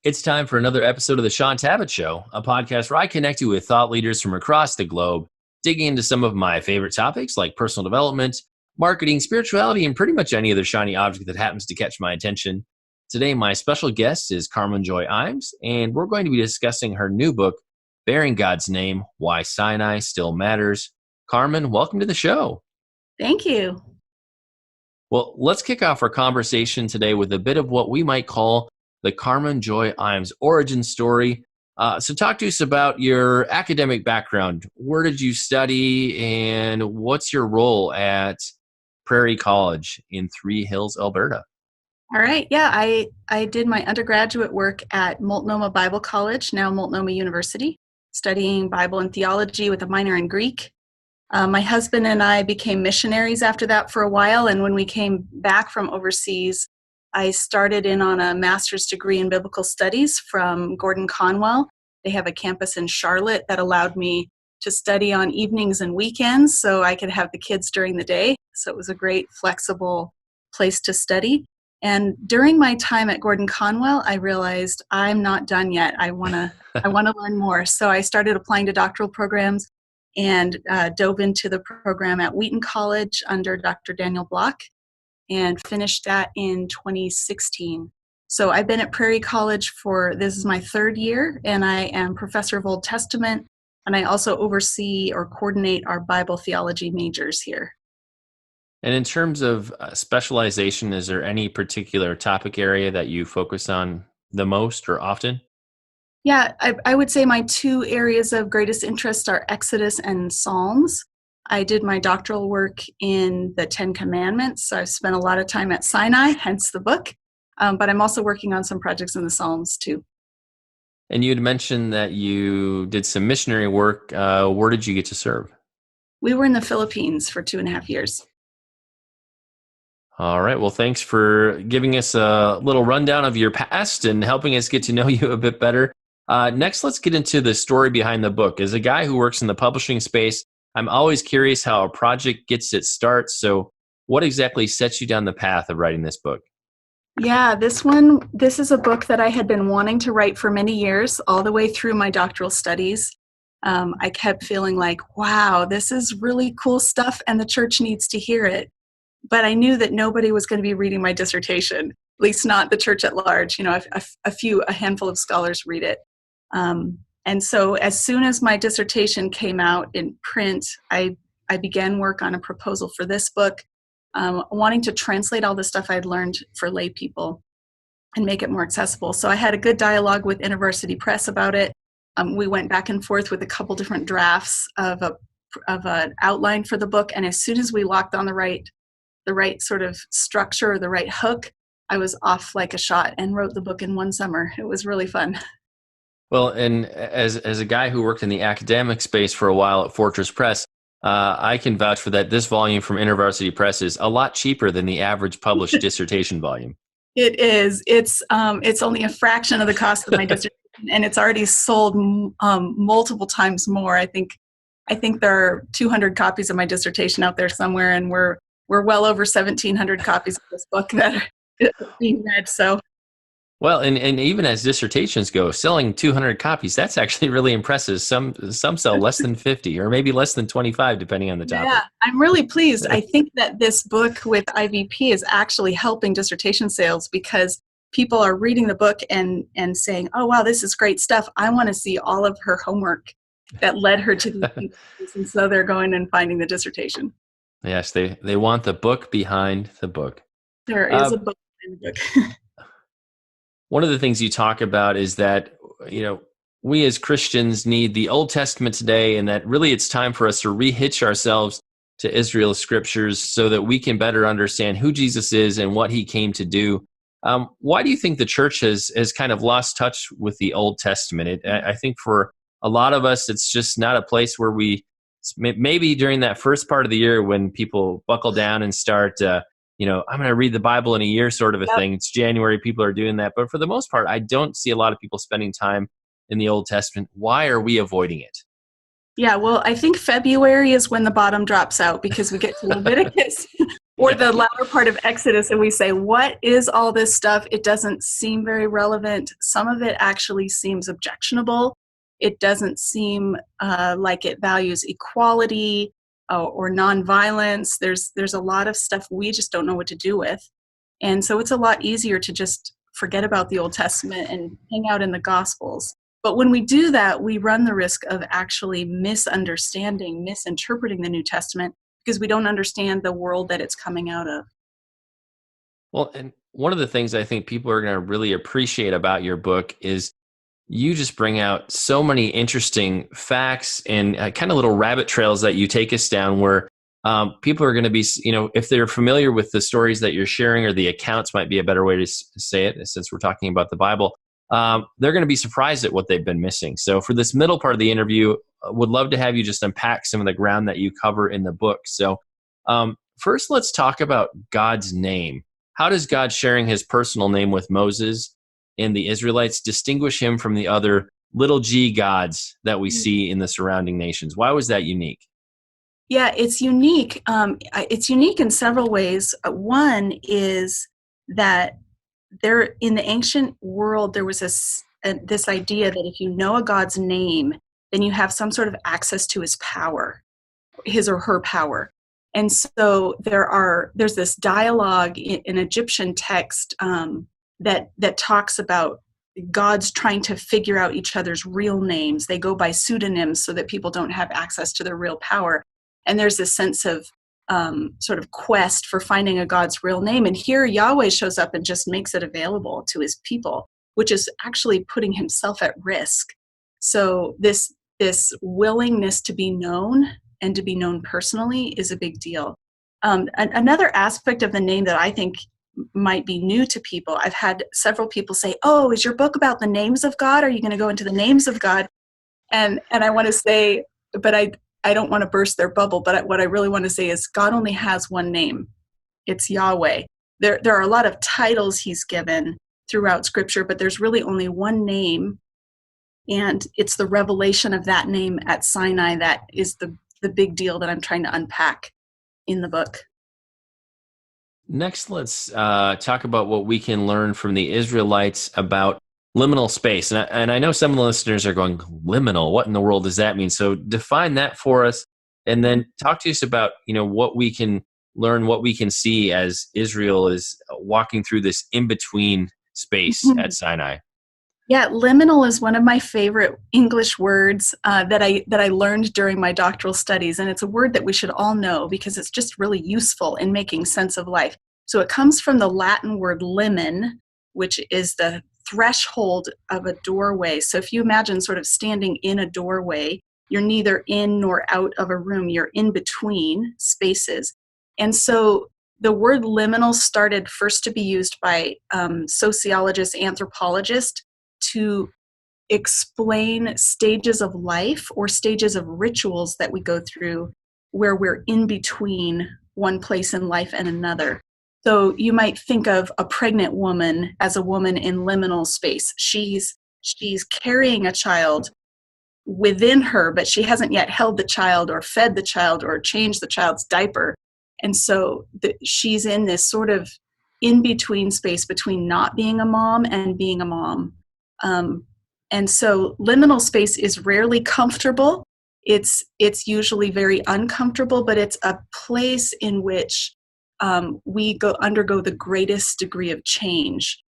It's time for another episode of the Shaun Tabatt Show, a podcast where I connect you with thought leaders from across the globe, digging into some of my favorite topics like personal development, marketing, spirituality, and pretty much any other shiny object that happens to catch my attention. Today, my special guest is Carmen Joy Imes, and we're going to be discussing her new book, Bearing God's Name, Why Sinai Still Matters. Carmen, welcome to the show. Thank you. Well, let's kick off our conversation today with a bit of what we might call the Carmen Joy Imes origin story. So talk to us about your academic background. Where did you study and what's your role at Prairie College in Three Hills, Alberta? All right. Yeah, I did my undergraduate work at Multnomah Bible College, now Multnomah University, studying Bible and theology with a minor in Greek. My husband and I became missionaries after that for a while, and when we came back from overseas, I started in on a master's degree in biblical studies from Gordon Conwell. They have a campus in Charlotte that allowed me to study on evenings and weekends so I could have the kids during the day. So it was a great, flexible place to study. And during my time at Gordon Conwell, I realized I'm not done yet. I want to learn more. So I started applying to doctoral programs and dove into the program at Wheaton College under Dr. Daniel Block, and finished that in 2016. So I've been at Prairie College this is my third year, and I am professor of Old Testament, and I also oversee or coordinate our Bible theology majors here. And in terms of specialization, is there any particular topic area that you focus on the most or often? Yeah, I would say my two areas of greatest interest are Exodus and Psalms. I did my doctoral work in the Ten Commandments, so I've spent a lot of time at Sinai, hence the book, but I'm also working on some projects in the Psalms too. And you had mentioned that you did some missionary work. Where did you get to serve? We were in the Philippines for 2.5 years. All right. Well, thanks for giving us a little rundown of your past and helping us get to know you a bit better. Next, let's get into the story behind the book. As a guy who works in the publishing space, I'm always curious how a project gets its start. So what exactly sets you down the path of writing this book? Yeah, this is a book that I had been wanting to write for many years, all the way through my doctoral studies. I kept feeling like, wow, this is really cool stuff and the church needs to hear it. But I knew that nobody was going to be reading my dissertation, at least not the church at large. You know, a handful of scholars read it. And so as soon as my dissertation came out in print, I began work on a proposal for this book, wanting to translate all the stuff I'd learned for lay people and make it more accessible. So I had a good dialogue with InterVarsity Press about it. We went back and forth with a couple different drafts of an outline for the book. And as soon as we locked on the right sort of structure, or the right hook, I was off like a shot and wrote the book in one summer. It was really fun. Well, and as a guy who worked in the academic space for a while at Fortress Press, I can vouch for that. This volume from InterVarsity Press is a lot cheaper than the average published dissertation volume. It is. It's only a fraction of the cost of my dissertation, and it's already sold multiple times more. I think there are 200 copies of my dissertation out there somewhere, and we're well over 1,700 copies of this book that are being read. So. Well, and even as dissertations go, selling 200 copies, that's actually really impressive. Some sell less than 50 or maybe less than 25, depending on the topic. Yeah, I'm really pleased. I think that this book with IVP is actually helping dissertation sales because people are reading the book and saying, oh, wow, this is great stuff. I want to see all of her homework that led her to these conclusions. And so they're going and finding the dissertation. Yes, they want the book behind the book. There is a book behind the book. One of the things you talk about is that, we as Christians need the Old Testament today, and that really it's time for us to rehitch ourselves to Israel's scriptures so that we can better understand who Jesus is and what he came to do. Why do you think the church has kind of lost touch with the Old Testament? I think for a lot of us, it's just not a place where maybe during that first part of the year when people buckle down and start I'm going to read the Bible in a year sort of a thing. It's January, people are doing that. But for the most part, I don't see a lot of people spending time in the Old Testament. Why are we avoiding it? Yeah, well, I think February is when the bottom drops out because we get to Leviticus. or Yeah. the latter part of Exodus, and we say, what is all this stuff? It doesn't seem very relevant. Some of it actually seems objectionable. It doesn't seem like it values equality or nonviolence. There's a lot of stuff we just don't know what to do with. And so it's a lot easier to just forget about the Old Testament and hang out in the Gospels. But when we do that, we run the risk of actually misunderstanding, misinterpreting the New Testament because we don't understand the world that it's coming out of. Well, and one of the things I think people are going to really appreciate about your book is you just bring out so many interesting facts and kind of little rabbit trails that you take us down where people are going to be, if they're familiar with the stories that you're sharing, or the accounts might be a better way to say it, since we're talking about the Bible, they're going to be surprised at what they've been missing. So for this middle part of the interview, would love to have you just unpack some of the ground that you cover in the book. So first, let's talk about God's name. How does God sharing his personal name with Moses and the Israelites distinguish him from the other little g gods that we see in the surrounding nations? Why was that unique? Yeah, it's unique. It's unique in several ways. One is that there, in the ancient world, there was this idea that if you know a god's name, then you have some sort of access to his power, his or her power. And so there's this dialogue in Egyptian text that talks about gods trying to figure out each other's real names. They go by pseudonyms so that people don't have access to their real power. And there's this sense of sort of quest for finding a god's real name. And here Yahweh shows up and just makes it available to his people, which is actually putting himself at risk. So this willingness to be known and to be known personally is a big deal. Another aspect of the name that I think might be new to people, I've had several people say, oh, is your book about the names of God? Are you going to go into the names of God? And I want to say, but I don't want to burst their bubble, but what I really want to say is God only has one name. It's Yahweh. There are a lot of titles he's given throughout Scripture, but there's really only one name, and it's the revelation of that name at Sinai that is the big deal that I'm trying to unpack in the book. Next, let's talk about what we can learn from the Israelites about liminal space. And I know some of the listeners are going, liminal, what in the world does that mean? So define that for us, and then talk to us about, what we can learn, what we can see as Israel is walking through this in-between space at Sinai. Yeah, liminal is one of my favorite English words that I learned during my doctoral studies, and it's a word that we should all know because it's just really useful in making sense of life. So it comes from the Latin word limen, which is the threshold of a doorway. So if you imagine sort of standing in a doorway, you're neither in nor out of a room, you're in between spaces. And so the word liminal started first to be used by sociologists, anthropologists, to explain stages of life or stages of rituals that we go through where we're in between one place in life and another. So you might think of a pregnant woman as a woman in liminal space. She's carrying a child within her, but she hasn't yet held the child or fed the child or changed the child's diaper. And so she's in this sort of in-between space between not being a mom and being a mom. And so liminal space is rarely comfortable. It's usually very uncomfortable, but it's a place in which we undergo the greatest degree of change.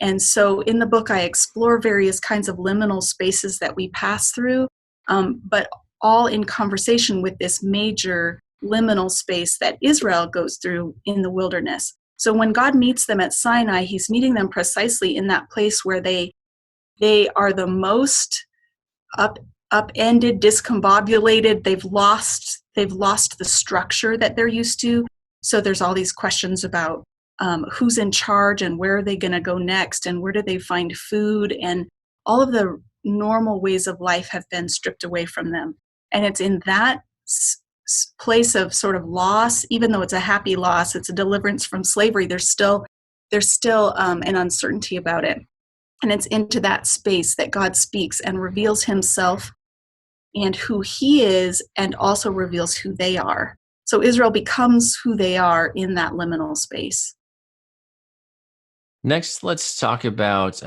And so in the book, I explore various kinds of liminal spaces that we pass through, but all in conversation with this major liminal space that Israel goes through in the wilderness. So when God meets them at Sinai, he's meeting them precisely in that place where they are the most upended, discombobulated. They've lost the structure that they're used to. So there's all these questions about who's in charge and where are they going to go next and where do they find food, and all of the normal ways of life have been stripped away from them. And it's in that place of sort of loss, even though it's a happy loss, it's a deliverance from slavery, there's still an uncertainty about it. And it's into that space that God speaks and reveals himself and who he is, and also reveals who they are. So Israel becomes who they are in that liminal space. Next, let's talk about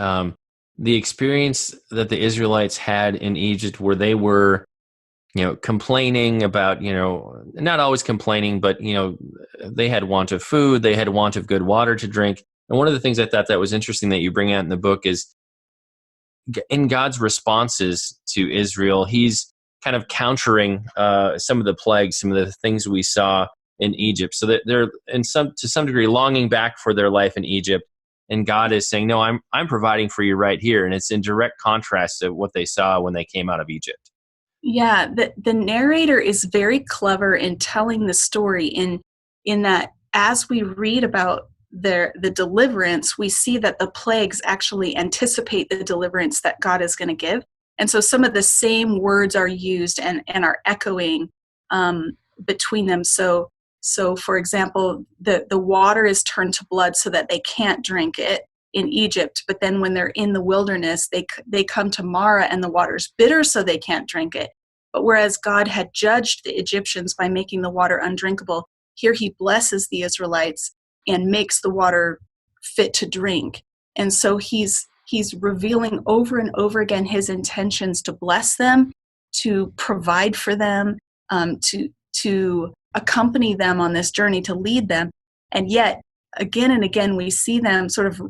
the experience that the Israelites had in Egypt, where they were, complaining about, not always complaining, but, they had want of food, they had want of good water to drink. And one of the things I thought that was interesting that you bring out in the book is in God's responses to Israel, he's kind of countering some of the plagues, some of the things we saw in Egypt. So that they're to some degree longing back for their life in Egypt. And God is saying, no, I'm providing for you right here. And it's in direct contrast to what they saw when they came out of Egypt. Yeah, the narrator is very clever in telling the story in that as we read about the deliverance, we see that the plagues actually anticipate the deliverance that God is going to give. And so some of the same words are used and are echoing between them. So for example, the water is turned to blood so that they can't drink it in Egypt, but then when they're in the wilderness, they come to Mara and the water's bitter so they can't drink it. But whereas God had judged the Egyptians by making the water undrinkable, here he blesses the Israelites and makes the water fit to drink. And so he's revealing over and over again his intentions to bless them, to provide for them, to accompany them on this journey, to lead them. And yet, again and again, we see them sort of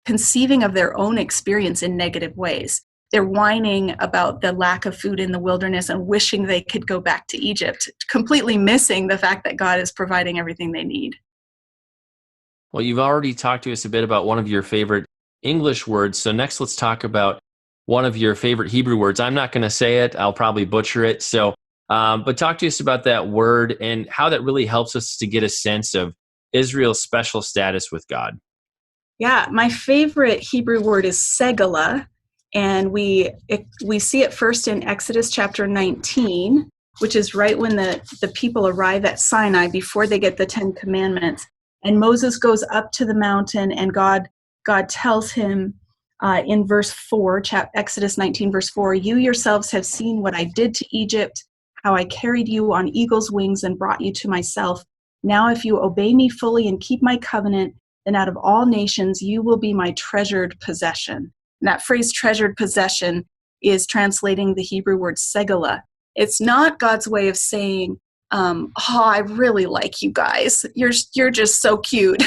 conceiving of their own experience in negative ways. They're whining about the lack of food in the wilderness and wishing they could go back to Egypt, completely missing the fact that God is providing everything they need. Well, you've already talked to us a bit about one of your favorite English words. So next, let's talk about one of your favorite Hebrew words. I'm not going to say it. I'll probably butcher it. So, but talk to us about that word and how that really helps us to get a sense of Israel's special status with God. Yeah, my favorite Hebrew word is segala, and we see it first in Exodus chapter 19, which is right when the people arrive at Sinai before they get the 10 Commandments. And Moses goes up to the mountain, and God tells him in verse 4, Exodus 19, verse 4, "You yourselves have seen what I did to Egypt, how I carried you on eagle's wings and brought you to myself. Now if you obey me fully and keep my covenant, then out of all nations you will be my treasured possession." And that phrase treasured possession is translating the Hebrew word segala. It's not God's way of saying, oh, I really like you guys. You're just so cute.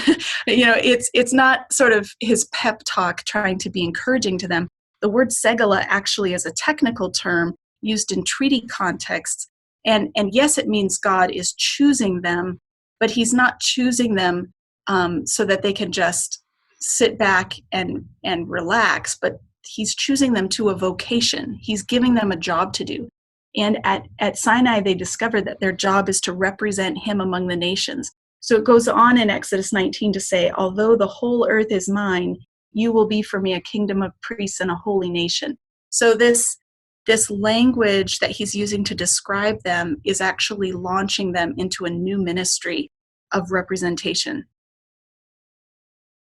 It's not sort of his pep talk trying to be encouraging to them. The word segala actually is a technical term used in treaty contexts. And yes, it means God is choosing them, but he's not choosing them so that they can just sit back and relax, but he's choosing them to a vocation. He's giving them a job to do. And at Sinai, they discovered that their job is to represent him among the nations. So it goes on in Exodus 19 to say, "Although the whole earth is mine, you will be for me a kingdom of priests and a holy nation." So this language that he's using to describe them is actually launching them into a new ministry of representation.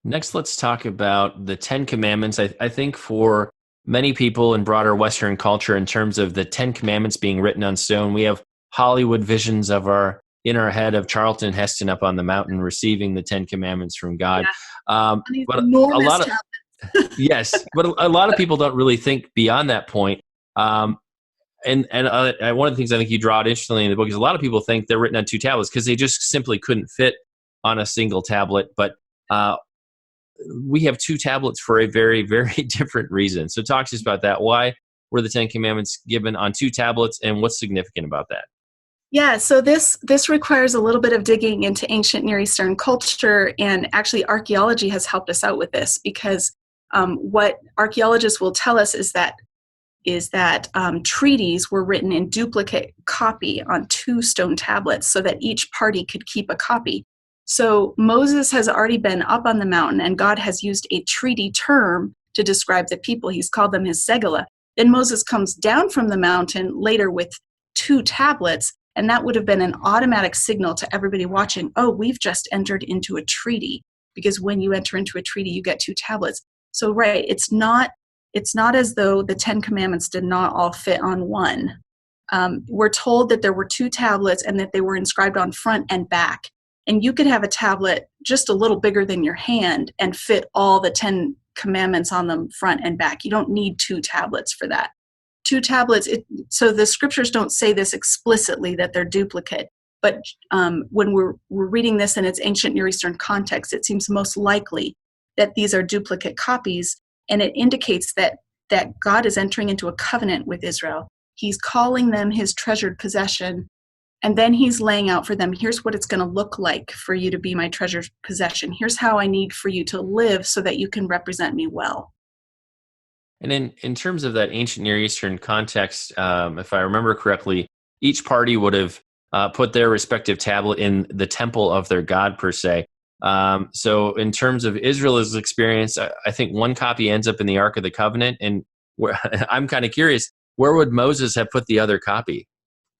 Next, let's talk about the 10 Commandments. I think for many people in broader Western culture, in terms of the 10 Commandments being written on stone, we have Hollywood visions in our head of Charlton Heston up on the mountain receiving the 10 Commandments from God. Yeah. But a lot of yes, but a lot of people don't really think beyond that point. And one of the things I think you draw out interestingly in the book is a lot of people think they're written on two tablets because they just simply couldn't fit on a single tablet. But we have two tablets for a very, very different reason. So talk to us about that. Why were the 10 Commandments given on two tablets, and what's significant about that? Yeah, so this requires a little bit of digging into ancient Near Eastern culture, and actually archaeology has helped us out with this, because what archaeologists will tell us is that treaties were written in duplicate copy on two stone tablets so that each party could keep a copy. So Moses has already been up on the mountain, and God has used a treaty term to describe the people. He's called them his segala. Then Moses comes down from the mountain later with two tablets, and that would have been an automatic signal to everybody watching, oh, we've just entered into a treaty, because when you enter into a treaty, you get two tablets. So right, it's not as though the 10 Commandments did not all fit on one. we're told that there were 2 tablets and that they were inscribed on front and back. And you could have a tablet just a little bigger than your hand and fit all the 10 commandments on them front and back. You don't need 2 tablets for that. 2 tablets, so the scriptures don't say this explicitly that they're duplicate, but when we're reading this in its ancient Near Eastern context, it seems most likely that these are duplicate copies, and it indicates that God is entering into a covenant with Israel. He's calling them his treasured possession, and then he's laying out for them, here's what it's going to look like for you to be my treasured possession. Here's how I need for you to live so that you can represent me well. And in terms of that ancient Near Eastern context, if I remember correctly, each party would have put their respective tablet in the temple of their god, per se. So in terms of Israel's experience, I think one copy ends up in the Ark of the Covenant. And I'm kind of curious, where would Moses have put the other copy?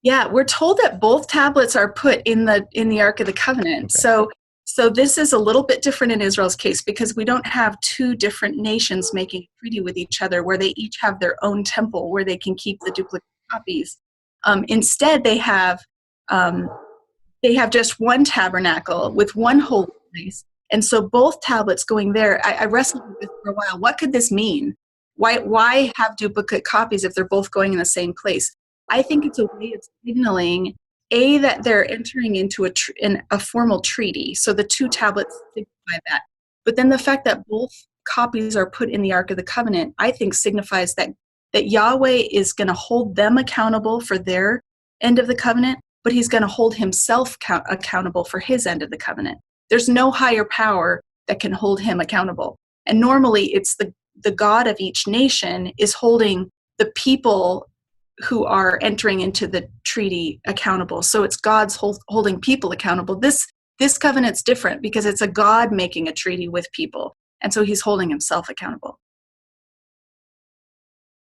Yeah, we're told that both tablets are put in the Ark of the Covenant. Okay. So this is a little bit different in Israel's case because we don't have 2 different nations making a treaty with each other where they each have their own temple where they can keep the duplicate copies. Instead, they have just one tabernacle with one holy place. And so both tablets going there, I wrestled with this for a while. What could this mean? Why have duplicate copies if they're both going in the same place? I think it's a way of signaling that they're entering into a formal treaty. So the 2 tablets signify that. But then the fact that both copies are put in the Ark of the Covenant, I think signifies that Yahweh is going to hold them accountable for their end of the covenant, but he's going to hold himself accountable for his end of the covenant. There's no higher power that can hold him accountable. And normally it's the God of each nation is holding the people who are entering into the treaty accountable. So it's God's holding people accountable. This covenant's different because it's a God making a treaty with people. And so he's holding himself accountable.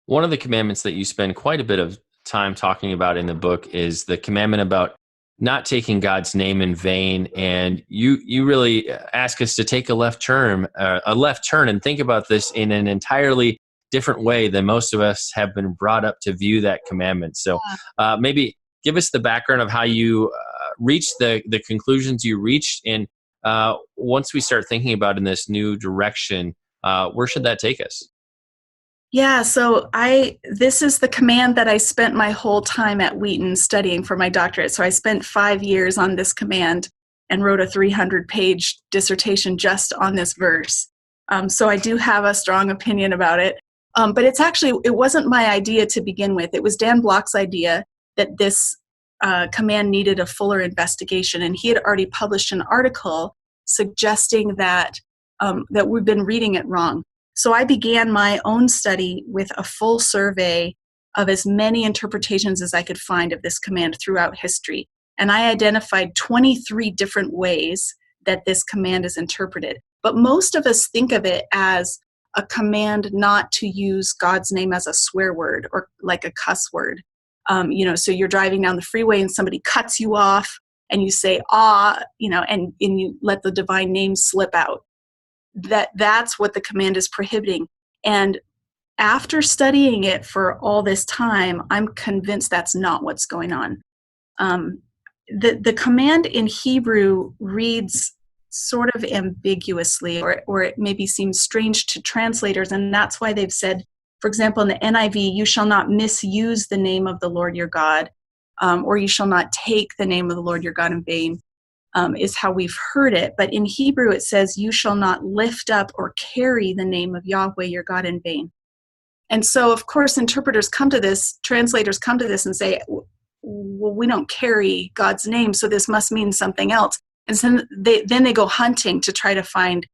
One of the commandments that you spend quite a bit of time talking about in the book is the commandment about not taking God's name in vain. And you really ask us to take a left turn and think about this in an entirely different way than most of us have been brought up to view that commandment. So maybe give us the background of how you reached the conclusions you reached. And once we start thinking about in this new direction, where should that take us? Yeah, so this is the command that I spent my whole time at Wheaton studying for my doctorate. So I spent 5 years on this command and wrote a 300-page dissertation just on this verse. So I do have a strong opinion about it. But it wasn't my idea to begin with. It was Dan Block's idea that this command needed a fuller investigation. And he had already published an article suggesting that we've been reading it wrong. So I began my own study with a full survey of as many interpretations as I could find of this command throughout history. And I identified 23 different ways that this command is interpreted. But most of us think of it as a command not to use God's name as a swear word or like a cuss word. So you're driving down the freeway and somebody cuts you off and you say, and you let the divine name slip out. That's what the command is prohibiting. And after studying it for all this time, I'm convinced that's not what's going on. The command in Hebrew reads sort of ambiguously, or it maybe seems strange to translators, and that's why they've said, for example, in the NIV, you shall not misuse the name of the Lord your God, or you shall not take the name of the Lord your God in vain. Is how we've heard it. But in Hebrew, it says, you shall not lift up or carry the name of Yahweh your God in vain. And so, of course, translators come to this and say, well, we don't carry God's name, so this must mean something else. And so then they go hunting to try to find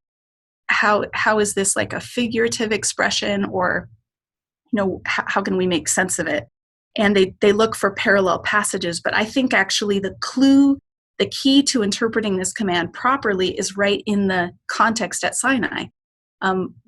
how is this like a figurative expression, or, how can we make sense of it? And they look for parallel passages. But I think actually the key to interpreting this command properly is right in the context at Sinai.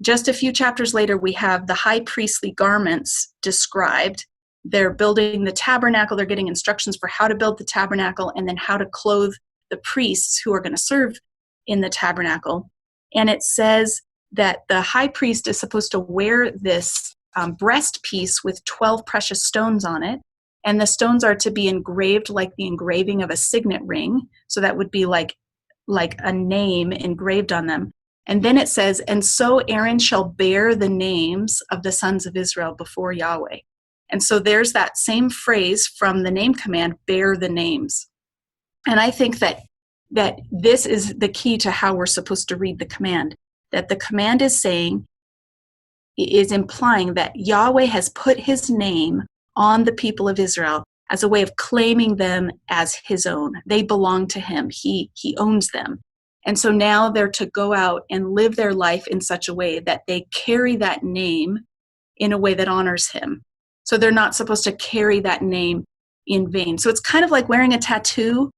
Just a few chapters later, we have the high priestly garments described. They're building the tabernacle. They're getting instructions for how to build the tabernacle and then how to clothe the priests who are going to serve in the tabernacle. And it says that the high priest is supposed to wear this breastpiece with 12 precious stones on it. And the stones are to be engraved like the engraving of a signet ring. So that would be like a name engraved on them. And then it says, and so Aaron shall bear the names of the sons of Israel before Yahweh. And so there's that same phrase from the name command, bear the names. And I think that this is the key to how we're supposed to read the command, that the command is implying that Yahweh has put his name on the people of Israel as a way of claiming them as his own. They belong to him. He owns them. And so now they're to go out and live their life in such a way that they carry that name in a way that honors him. So they're not supposed to carry that name in vain. So it's kind of like wearing a tattoo.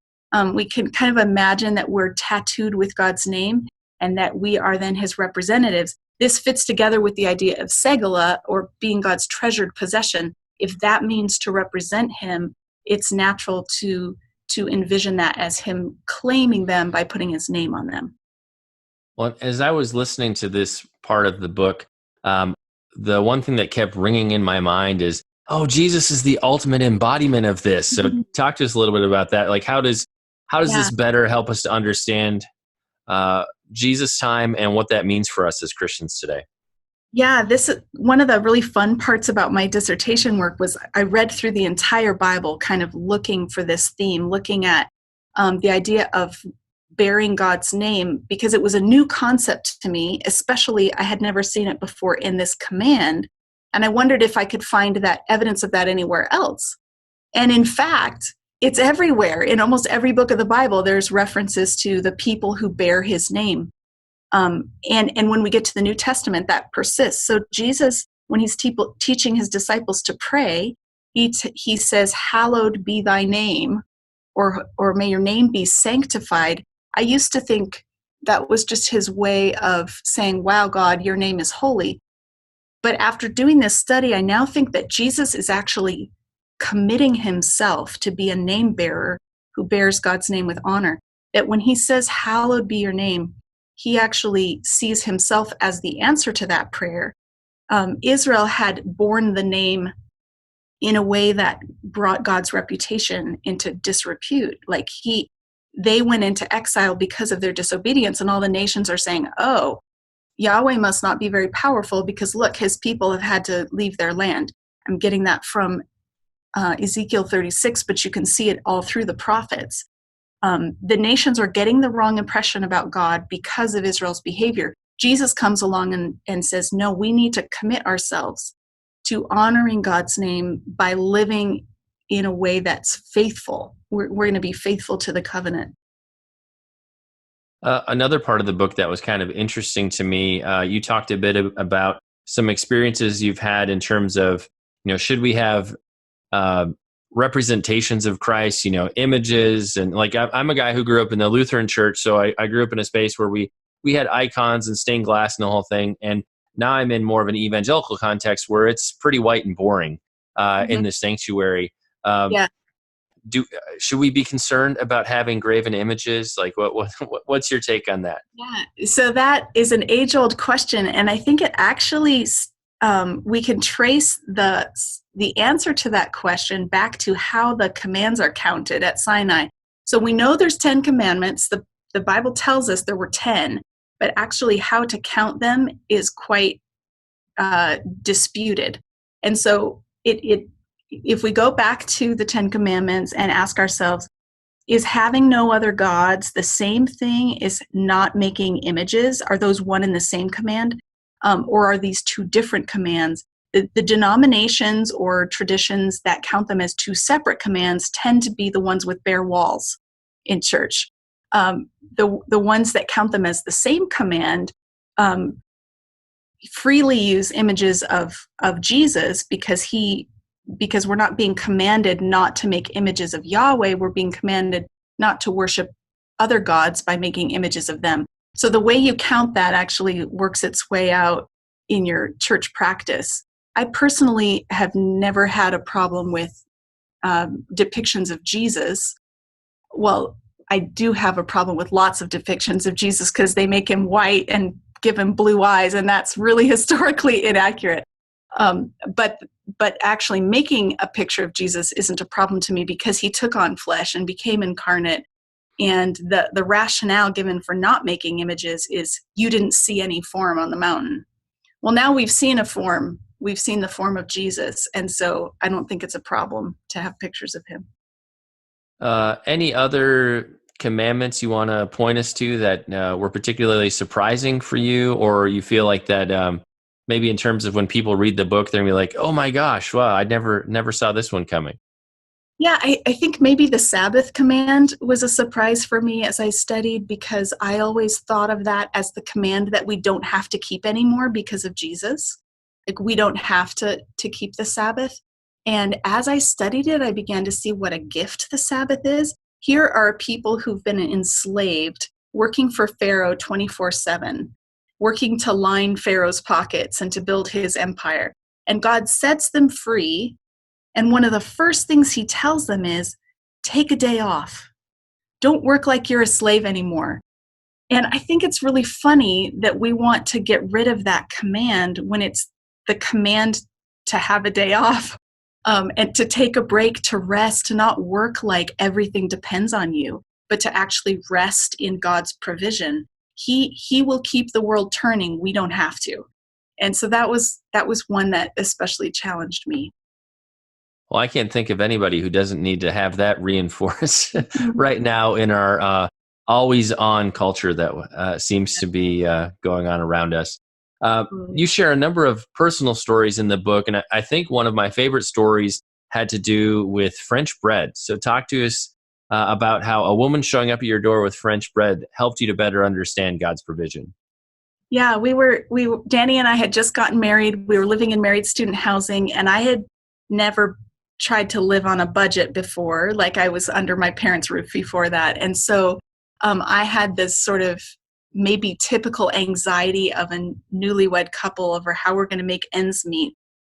We can kind of imagine that we're tattooed with God's name and that we are then his representatives. This fits together with the idea of segula, or being God's treasured possession. If that means to represent him, it's natural to envision that as him claiming them by putting his name on them. Well, as I was listening to this part of the book, the one thing that kept ringing in my mind is, oh, Jesus is the ultimate embodiment of this. So talk to us a little bit about that. Like, how does this better help us to understand Jesus' time and what that means for us as Christians today? Yeah, this is one of the really fun parts about my dissertation work. Was I read through the entire Bible kind of looking for this theme, looking at the idea of bearing God's name, because it was a new concept to me, especially I had never seen it before in this command. And I wondered if I could find that evidence of that anywhere else. And in fact, it's everywhere. In almost every book of the Bible, there's references to the people who bear his name. And when we get to the New Testament, that persists. So Jesus, when he's teaching his disciples to pray, he says, hallowed be thy name, or may your name be sanctified. I used to think that was just his way of saying, wow, God, your name is holy. But after doing this study, I now think that Jesus is actually committing himself to be a name bearer who bears God's name with honor. That when he says, hallowed be your name, he actually sees himself as the answer to that prayer. Israel had borne the name in a way that brought God's reputation into disrepute. Like they went into exile because of their disobedience, and all the nations are saying, oh, Yahweh must not be very powerful because look, his people have had to leave their land. I'm getting that from Ezekiel 36, but you can see it all through the prophets. The nations are getting the wrong impression about God because of Israel's behavior. Jesus comes along and says, no, we need to commit ourselves to honoring God's name by living in a way that's faithful. We're going to be faithful to the covenant. Another part of the book that was kind of interesting to me, you talked a bit about some experiences you've had in terms of, should we have representations of Christ, images, and like I'm a guy who grew up in the Lutheran church, so I grew up in a space where we had icons and stained glass and the whole thing. And now I'm in more of an evangelical context where it's pretty white and boring in the sanctuary. Yeah. Should we be concerned about having graven images? Like, what's your take on that? Yeah. So that is an age-old question, and I think it actually we can trace the answer to that question back to how the commands are counted at Sinai. So we know there's 10 commandments. The Bible tells us there were 10, but actually how to count them is quite disputed. And so if we go back to the 10 commandments and ask ourselves, is having no other gods the same thing as not making images? Are those one and the same command? Or are these two different commands? The denominations or traditions that count them as two separate commands tend to be the ones with bare walls in church. The ones that count them as the same command freely use images of Jesus because we're not being commanded not to make images of Yahweh. We're being commanded not to worship other gods by making images of them. So the way you count that actually works its way out in your church practice. I personally have never had a problem with depictions of Jesus. Well, I do have a problem with lots of depictions of Jesus because they make him white and give him blue eyes, and that's really historically inaccurate. But but actually making a picture of Jesus isn't a problem to me because he took on flesh and became incarnate. And the rationale given for not making images is you didn't see any form on the mountain. Well, now we've seen a form. We've seen the form of Jesus. And so I don't think it's a problem to have pictures of him. Any other commandments you want to point us to that were particularly surprising for you, or you feel like that maybe in terms of when people read the book, they're going to be like, oh my gosh, wow, I never saw this one coming? Yeah, I think maybe the Sabbath command was a surprise for me as I studied, because I always thought of that as the command that we don't have to keep anymore because of Jesus. Like, we don't have to keep the Sabbath. And as I studied it, I began to see what a gift the Sabbath is. Here are people who've been enslaved, working for Pharaoh 24/7, working to line Pharaoh's pockets and to build his empire. And God sets them free. And one of the first things he tells them is, take a day off. Don't work like you're a slave anymore. And I think it's really funny that we want to get rid of that command when it's the command to have a day off, and to take a break, to rest, to not work like everything depends on you, but to actually rest in God's provision. He will keep the world turning. We don't have to. And so that was one that especially challenged me. Well, I can't think of anybody who doesn't need to have that reinforced right now in our always on culture that seems to be going on around us. You share a number of personal stories in the book, and I think one of my favorite stories had to do with French bread. So talk to us about how a woman showing up at your door with French bread helped you to better understand God's provision. Yeah, Danny and I had just gotten married. We were living in married student housing, and I had never tried to live on a budget before. Like, I was under my parents' roof before that. And so I had this sort of maybe typical anxiety of a newlywed couple over how we're going to make ends meet,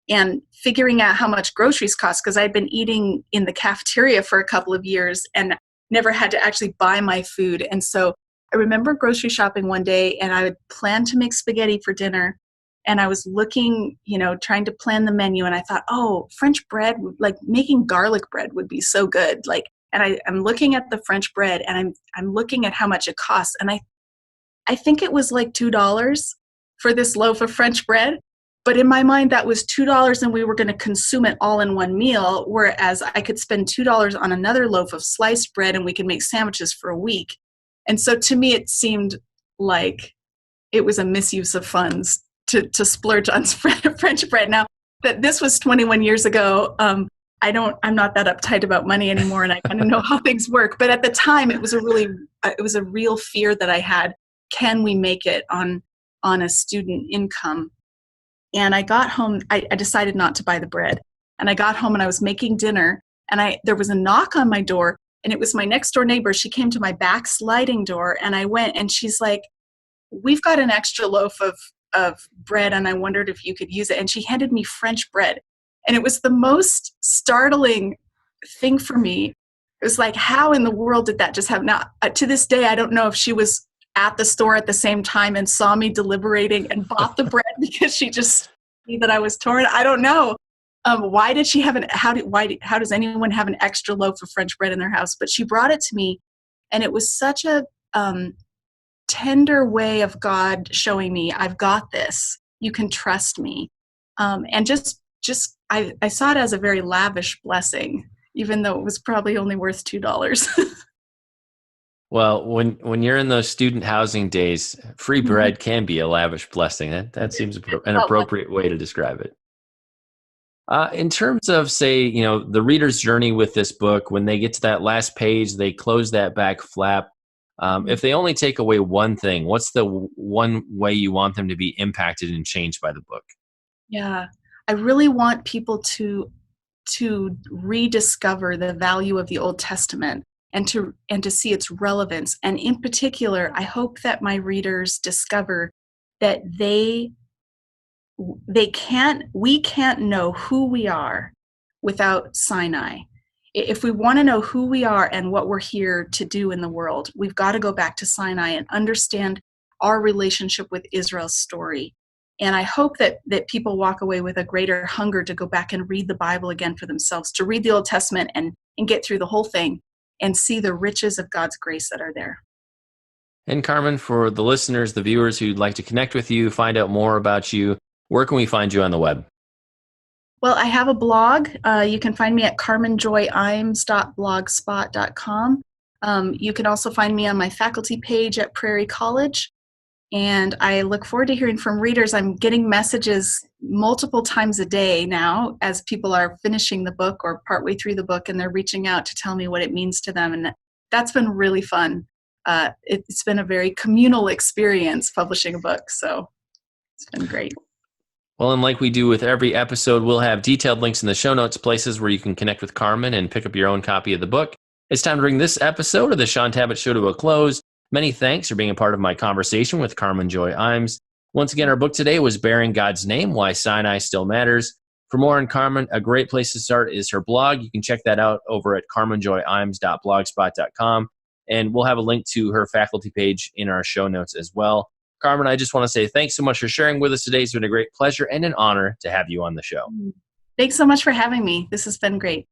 and figuring out how much groceries cost, because I'd been eating in the cafeteria for a couple of years and never had to actually buy my food. And so I remember grocery shopping one day, and I would plan to make spaghetti for dinner. And I was looking, trying to plan the menu, and I thought, oh, French bread, like making garlic bread would be so good. Like, and I'm looking at the French bread, and I'm looking at how much it costs, and I think it was like $2 for this loaf of French bread. But in my mind, that was $2, and we were going to consume it all in one meal. Whereas I could spend $2 on another loaf of sliced bread, and we could make sandwiches for a week. And so to me, it seemed like it was a misuse of funds to splurge on French bread. Now, that this was 21 years ago, I'm not that uptight about money anymore, and I kind of know how things work. But at the time, it was a real fear that I had. Can we make it on a student income? And I got home. I decided not to buy the bread. And I got home, and I was making dinner, and there was a knock on my door, and it was my next door neighbor. She came to my back sliding door, and I went, and she's like, we've got an extra loaf of bread, and I wondered if you could use it. And she handed me French bread. And it was the most startling thing for me. It was like, how in the world did that just happen? Now, to this day, I don't know if she was at the store at the same time and saw me deliberating and bought the bread because she just knew that I was torn. I don't know. Why did she have how does anyone have an extra loaf of French bread in their house? But she brought it to me, and it was such a tender way of God showing me, I've got this. You can trust me. And I saw it as a very lavish blessing, even though it was probably only worth $2. Well, when you're in those student housing days, free bread can be a lavish blessing. That seems an appropriate way to describe it. In terms of, say, the reader's journey with this book, when they get to that last page, they close that back flap. If they only take away one thing, what's the one way you want them to be impacted and changed by the book? Yeah, I really want people to rediscover the value of the Old Testament and to see its relevance. And in particular, I hope that my readers discover that we can't know who we are without Sinai. If we want to know who we are and what we're here to do in the world, we've got to go back to Sinai and understand our relationship with Israel's story. And I hope that people walk away with a greater hunger to go back and read the Bible again for themselves, to read the Old Testament and get through the whole thing and see the riches of God's grace that are there. And Carmen, for the listeners, the viewers who'd like to connect with you, find out more about you, where can we find you on the web? Well, I have a blog. You can find me at carmenjoyimes.blogspot.com. You can also find me on my faculty page at Prairie College. And I look forward to hearing from readers. I'm getting messages multiple times a day now as people are finishing the book or partway through the book, and they're reaching out to tell me what it means to them. And that's been really fun. It's been a very communal experience publishing a book. So it's been great. Well, and like we do with every episode, we'll have detailed links in the show notes, places where you can connect with Carmen and pick up your own copy of the book. It's time to bring this episode of the Shaun Tabatt Show to a close. Many thanks for being a part of my conversation with Carmen Joy Imes. Once again, our book today was Bearing God's Name, Why Sinai Still Matters. For more on Carmen, a great place to start is her blog. You can check that out over at carmenjoyimes.blogspot.com. And we'll have a link to her faculty page in our show notes as well. Carmen, I just want to say thanks so much for sharing with us today. It's been a great pleasure and an honor to have you on the show. Thanks so much for having me. This has been great.